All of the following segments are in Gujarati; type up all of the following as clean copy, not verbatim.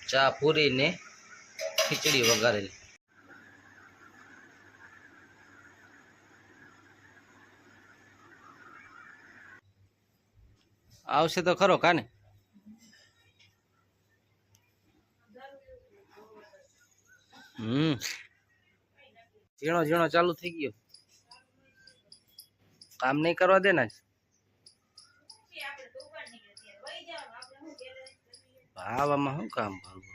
ચા પૂરી ને ખીચડી વઘારેલી. આવશે તો ખરો કાને. ઝીણો ઝીણો ચાલુ થઈ ગયો. કામ નહીં કરવા દે ને. આવામાં શું કામ કરું?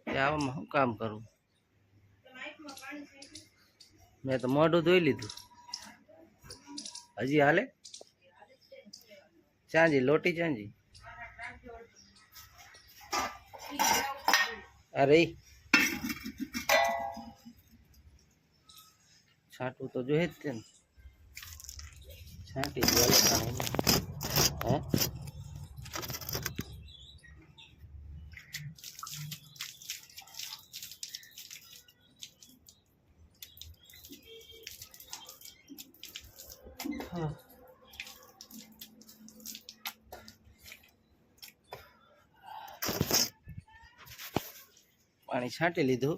આવામાં શું કામ કરું? મેં તો મોઢું ધોઈ લીધું. હજી હાલે? ચાંજી લોટી ચાંજી. અરે છાંટવું તો જોઈએ જ છે ને. છાંટી દે. હે પાણી છાંટી લીધું.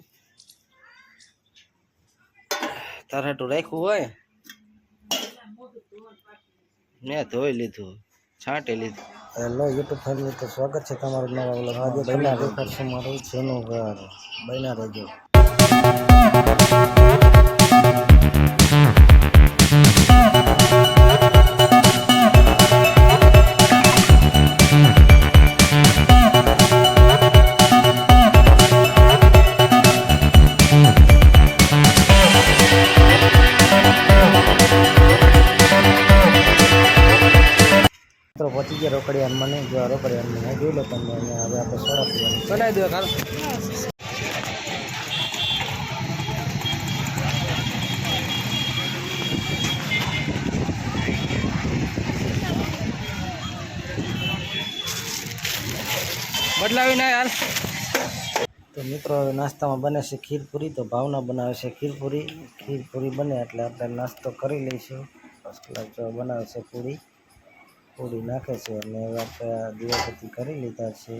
તરાટું રાખ્યું હોય મેં ધોઈ લીધું, છાંટી લીધું. હેલો યુટ્યુબ ફેમિલી, તો સ્વાગત છે તમારું નવા વ્લોગ. આજે બન્યા દેખાડશે મારું જેનું ઘર. બન્યા રહેજો. પહોંચી ગયા રોકડિયા મને. જો રોકડિયા મને જોઈ લો તમે. હવે આપણે સોડા પીવાનું બનાવી દો. કાલ બદલાવી ના યાર. તો મિત્રો હવે નાસ્તામાં બને છે ખીરપુરી. તો ભાવના બનાવે છે ખીરપુરી. ખીરપુરી બને એટલે આપણે નાસ્તો કરી લઈશું. ફર્સ્ટ ક્લાસ જો બનાવે છે પૂરી. પૂરી નાખે છે અને હવે આપણે દીવાબત્તી કરી લીધા છે.